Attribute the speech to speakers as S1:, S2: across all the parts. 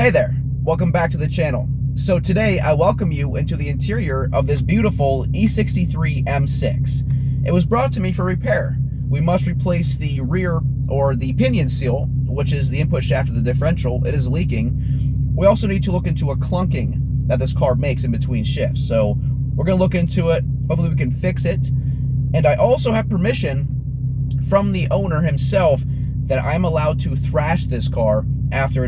S1: Hey there, welcome back to the channel. So today I welcome you into the interior of this beautiful E63 M6. It was brought to me for repair. We must replace the rear or the pinion seal, which is the input shaft of the differential. It is leaking. We also need to look into a clunking that this car makes in between shifts. So we're gonna look into it. Hopefully we can fix it. And I also have permission from the owner himself that I'm allowed to thrash this car after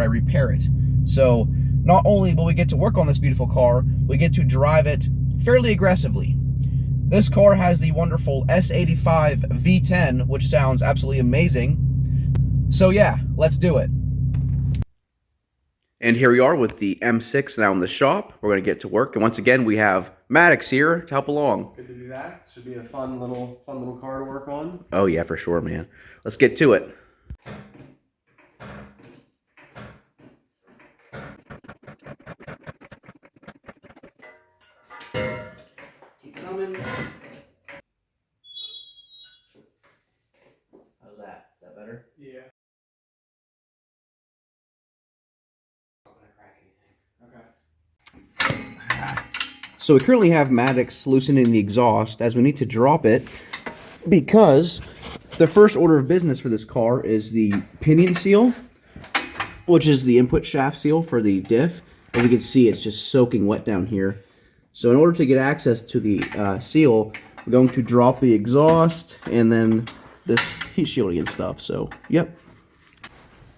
S1: I repair it. So not only will we get to work on this beautiful car, we get to drive it fairly aggressively. This car has the wonderful S85 V10, which sounds absolutely amazing. So yeah, let's do it. And here we are with the M6 now in the shop. We're gonna get to work. And once again, we have Maddox here to help along.
S2: Good to do that. Should be a fun little car to work on.
S1: Oh yeah, for sure, man. Let's get to it. Keep coming. How's that? Is that better?
S2: Yeah.
S1: Not gonna crack anything. Okay. So we currently have Maddox loosening the exhaust as we need to drop it because the first order of business for this car is the pinion seal, which is the input shaft seal for the diff. As you can see, it's just soaking wet down here. So in order to get access to the seal, we're going to drop the exhaust and then this heat shielding and stuff. So, yep.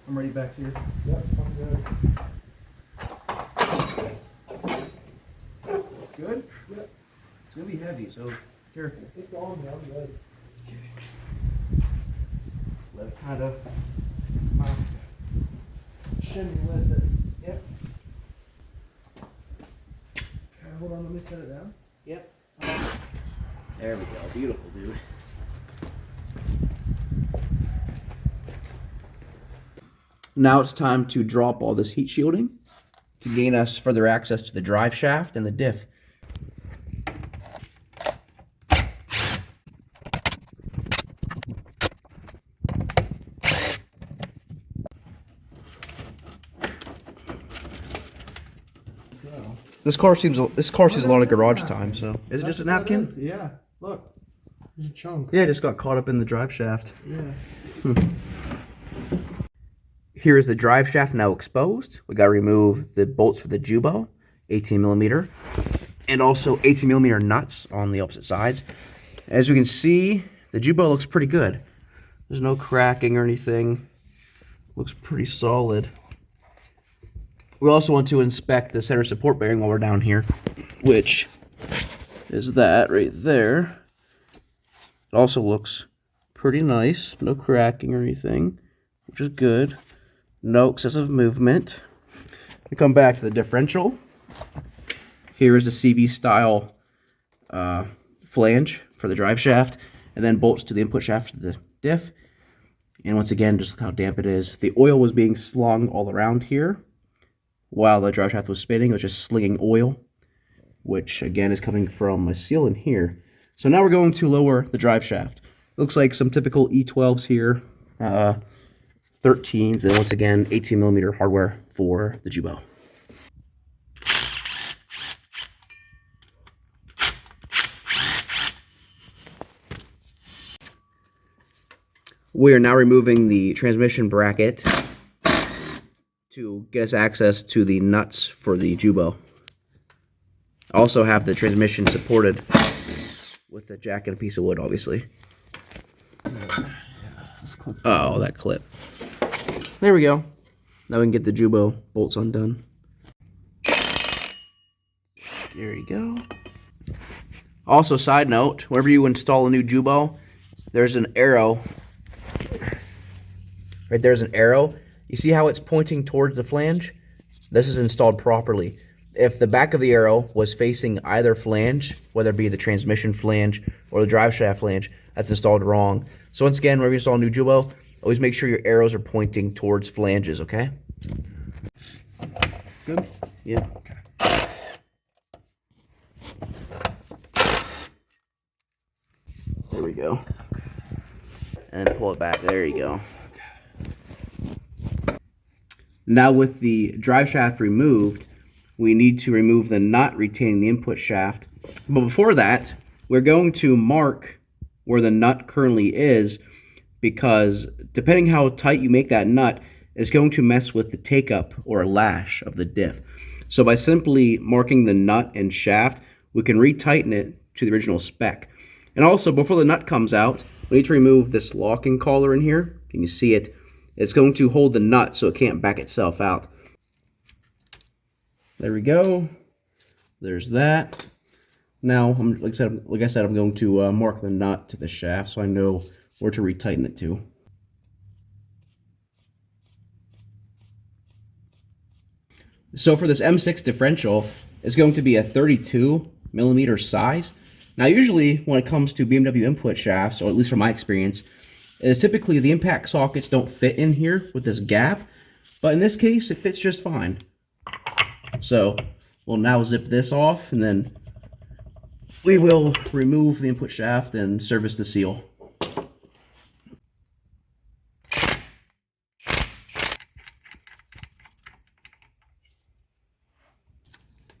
S2: I'm ready back here. Yep, I'm good. Good? Yep.
S1: It's going to be heavy, so careful.
S2: It's on me, I'm good.
S1: Let it kind of
S2: Shimmy with it. Yep. Okay, hold on, let me set it down.
S1: Yep. There we go. Beautiful, dude. Now it's time to drop all this heat shielding to gain us further access to the drive shaft and the diff. This car sees a lot of garage time. So is it just a napkin?
S2: Yeah. Look, there's a chunk.
S1: Yeah, it just got caught up in the drive shaft.
S2: Yeah.
S1: Here is the drive shaft now exposed. We got to remove the bolts for the Guibo, 18mm, and also 18mm nuts on the opposite sides. As you can see, the Guibo looks pretty good. There's no cracking or anything. Looks pretty solid. We also want to inspect the center support bearing while we're down here, which is that right there. It also looks pretty nice. No cracking or anything, which is good. No excessive movement. We come back to the differential. Here is a CV style flange for the drive shaft, and then bolts to the input shaft of the diff. And once again, just look how damp it is. The oil was being slung all around here while the drive shaft was spinning. It was just slinging oil, which again is coming from a seal in here. So now we're going to lower the drive shaft. Looks like some typical E12s here, 13s, and once again 18mm hardware for the Guibo. We are now removing the transmission bracket to get us access to the nuts for the Guibo. I also have the transmission supported with a jack and a piece of wood, obviously. Oh, that clip. There we go. Now we can get the Guibo bolts undone. There you go. Also, side note, whenever you install a new Guibo, there's an arrow. Right there's an arrow. You see how it's pointing towards the flange? This is installed properly. If the back of the arrow was facing either flange, whether it be the transmission flange or the drive shaft flange, that's installed wrong. So once again, whenever you install a new Guibo, always make sure your arrows are pointing towards flanges, okay?
S2: Good?
S1: Yeah.
S2: Okay.
S1: There we go. And then pull it back. There you go. Now with the drive shaft removed, we need to remove the nut retaining the input shaft. But before that, we're going to mark where the nut currently is, because depending how tight you make that nut is going to mess with the take-up or lash of the diff. So by simply marking the nut and shaft, we can retighten it to the original spec. And also, before the nut comes out, we need to remove this locking collar in here. You can see it. It's going to hold the nut so it can't back itself out. There we go. There's that. Now, like I said, I'm going to mark the nut to the shaft so I know where to retighten it to. So for this M6 differential, it's going to be a 32mm size. Now usually when it comes to BMW input shafts, or at least from my experience, is typically the impact sockets don't fit in here with this gap, but in this case it fits just fine. So we'll now zip this off, and then we will remove the input shaft and service the seal.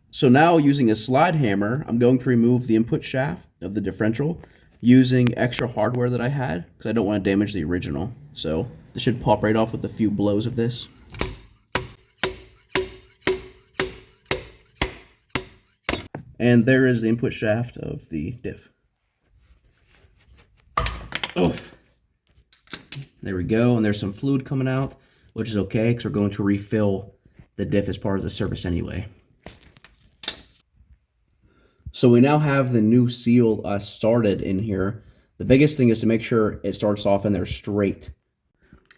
S1: So now, using a slide hammer, I'm going to remove the input shaft of the differential using extra hardware that I had, because I don't want to damage the original. So this should pop right off with a few blows of this. And there is the input shaft of the diff. Oof. There we go, and there's some fluid coming out, which is okay, because we're going to refill the diff as part of the service anyway. So we now have the new seal started in here. The biggest thing is to make sure it starts off in there straight.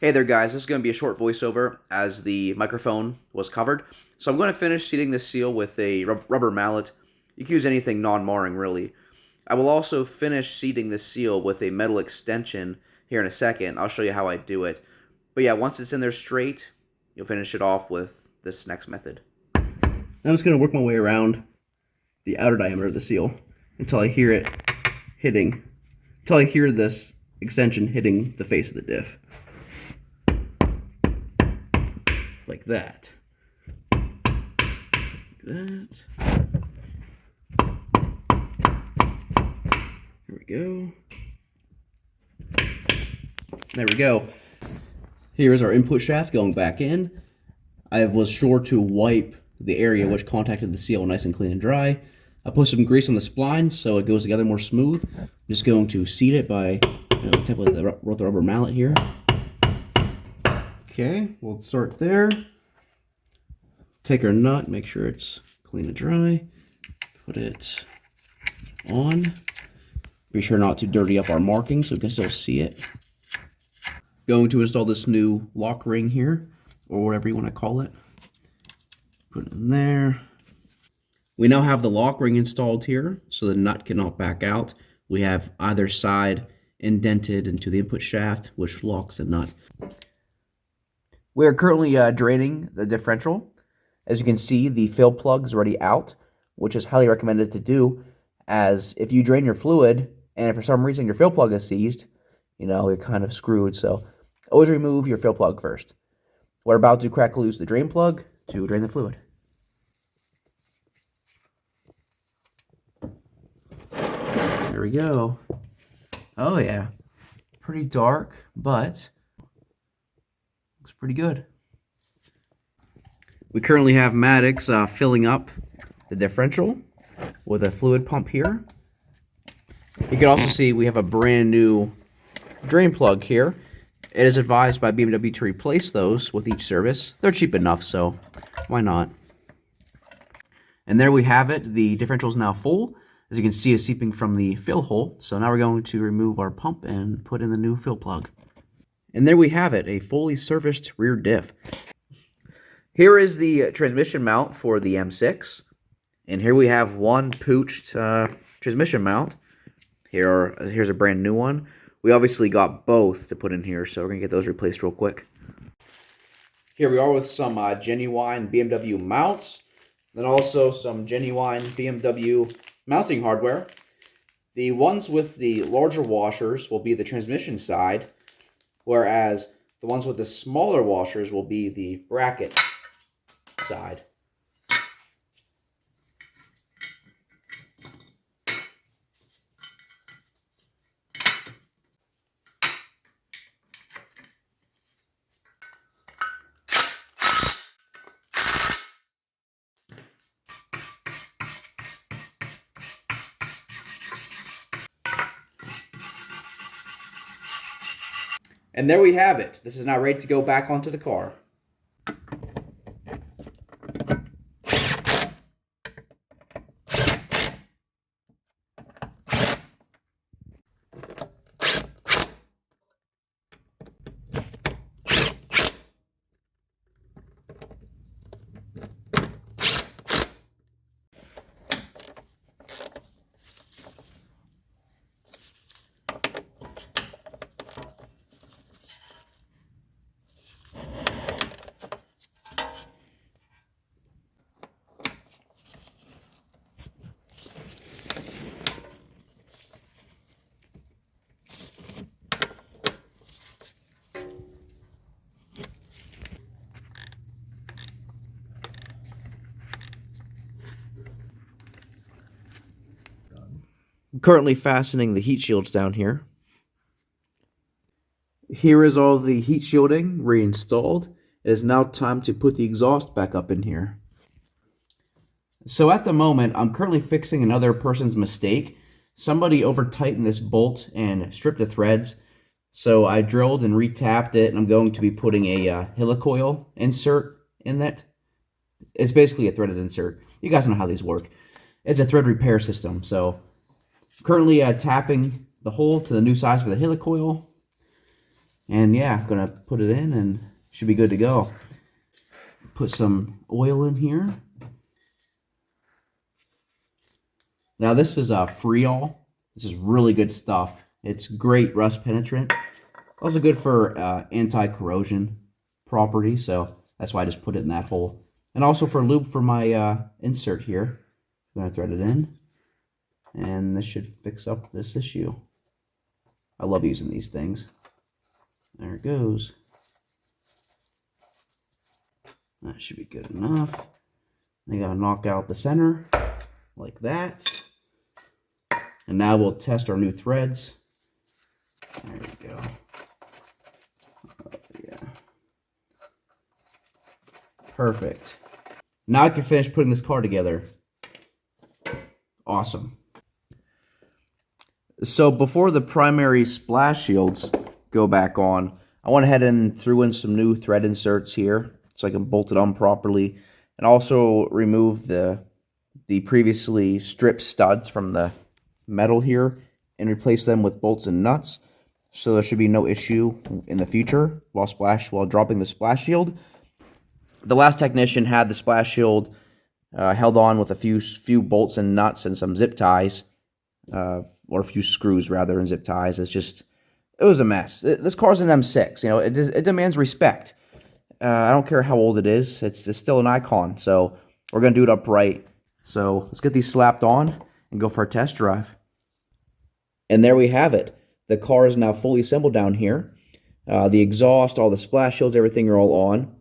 S1: Hey there guys, this is going to be a short voiceover as the microphone was covered. So I'm going to finish seating this seal with a rubber mallet. You can use anything non-marring really. I will also finish seating this seal with a metal extension here in a second. I'll show you how I do it. But yeah, once it's in there straight, you'll finish it off with this next method. I'm just going to work my way around the outer diameter of the seal until I hear it hitting, until I hear this extension hitting the face of the diff. Like that. Like that. There we go. There we go. Here is our input shaft going back in. I was sure to wipe the area which contacted the seal nice and clean and dry. I put some grease on the spline so it goes together more smooth. I'm just going to seat it by the tip of the rubber mallet here. Okay, we'll start there. Take our nut, make sure it's clean and dry. Put it on. Be sure not to dirty up our marking so we can still see it. Going to install this new lock ring here, or whatever you want to call it. Put it in there. We now have the lock ring installed here, so the nut cannot back out. We have either side indented into the input shaft, which locks the nut. We are currently draining the differential. As you can see, the fill plug is already out, which is highly recommended to do, as if you drain your fluid, and if for some reason your fill plug is seized, you know, you're kind of screwed, so always remove your fill plug first. We're about to crack loose the drain plug to drain the fluid. There we go. Oh yeah, pretty dark, but looks pretty good. We currently have Maddox filling up the differential with a fluid pump here. You can also see we have a brand new drain plug here. It is advised by BMW to replace those with each service. They're cheap enough, so why not? And there we have it. The differential is now full. As you can see, it's seeping from the fill hole. So now we're going to remove our pump and put in the new fill plug. And there we have it, a fully serviced rear diff. Here is the transmission mount for the M6. And here we have one pooched transmission mount. Here's a brand new one. We obviously got both to put in here, so we're going to get those replaced real quick. Here we are with some genuine BMW mounts. Then also some genuine BMW mounting hardware. The ones with the larger washers will be the transmission side, whereas the ones with the smaller washers will be the bracket side. And there we have it. This is now ready to go back onto the car. I'm currently fastening the heat shields down here. Here is all the heat shielding reinstalled. It is now time to put the exhaust back up in here. So at the moment, I'm currently fixing another person's mistake. Somebody over-tightened this bolt and stripped the threads. So I drilled and re-tapped it, and I'm going to be putting a helicoil insert in that. It's basically a threaded insert. You guys know how these work. It's a thread repair system. So currently tapping the hole to the new size for the helicoil. And yeah, I'm going to put it in and should be good to go. Put some oil in here. Now this is a Freol. This is really good stuff. It's great rust penetrant. Also good for anti-corrosion properties, so that's why I just put it in that hole. And also for lube for my insert here. I'm going to thread it in. And this should fix up this issue. I love using these things. There it goes. That should be good enough. I gotta knock out the center like that. And now we'll test our new threads. There we go. Oh, yeah. Perfect. Now I can finish putting this car together. Awesome. So before the primary splash shields go back on, I went ahead and threw in some new thread inserts here so I can bolt it on properly, and also remove the previously stripped studs from the metal here and replace them with bolts and nuts, so there should be no issue in the future while dropping the splash shield. The last technician had the splash shield held on with a few bolts and nuts and some zip ties, or a few screws rather, and zip ties. It was a mess. This car's an M6. You know, it demands respect. I don't care how old it is. It's still an icon. So we're gonna do it upright. So let's get these slapped on and go for a test drive. And there we have it. The car is now fully assembled down here. The exhaust, all the splash shields, everything are all on.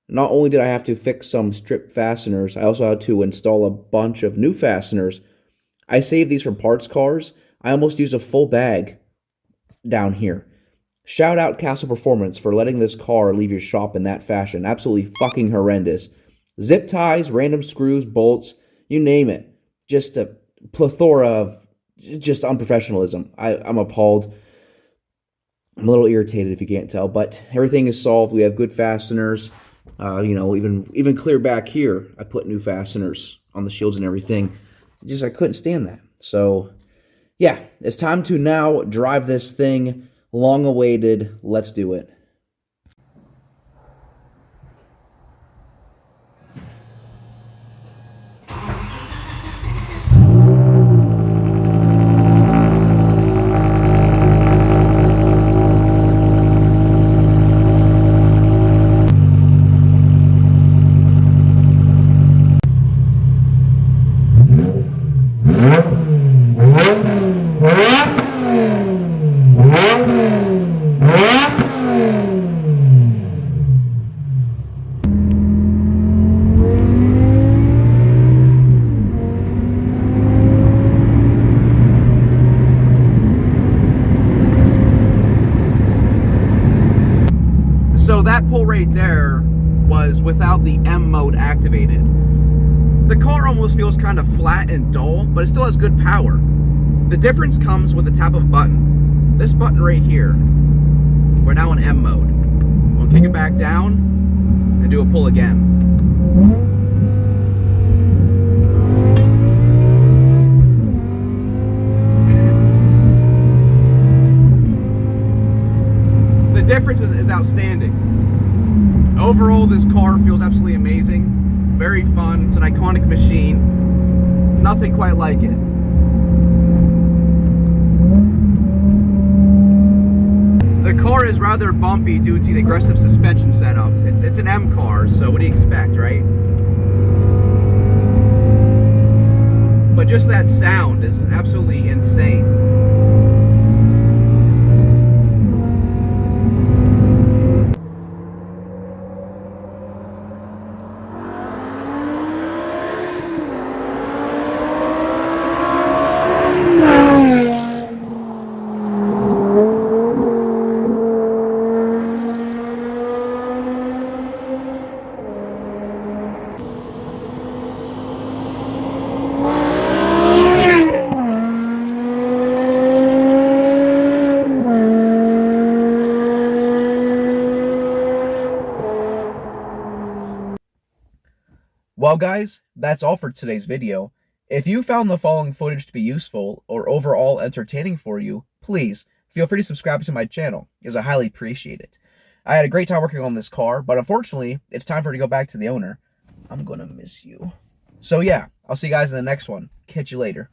S1: Not only did I have to fix some strip fasteners, I also had to install a bunch of new fasteners. I saved these for parts cars. I almost used a full bag down here. Shout out Castle Performance for letting this car leave your shop in that fashion. Absolutely fucking horrendous. Zip ties, random screws, bolts, you name it. Just a plethora of just unprofessionalism. I'm appalled. I'm a little irritated if you can't tell, but everything is solved. We have good fasteners. You know, even clear back here, I put new fasteners on the shields and everything. I couldn't stand that. So yeah, it's time to now drive this thing. Long awaited. Let's do it. So that pull rate there was without the M mode activated. The car almost feels kind of flat and dull, but it still has good power. The difference comes with the tap of a button. This button right here, we're now in M mode. We'll kick it back down and do a pull again. The difference is outstanding. Overall, this car feels absolutely amazing. Very fun. It's an iconic machine. Nothing quite like it. The car is rather bumpy due to the aggressive suspension setup. It's an M car, so what do you expect, right? But just that sound is absolutely insane. Well guys, that's all for today's video. If you found the following footage to be useful or overall entertaining for you, please feel free to subscribe to my channel, as I highly appreciate it. I had a great time working on this car, but unfortunately, it's time for it to go back to the owner. I'm gonna miss you. So yeah, I'll see you guys in the next one. Catch you later.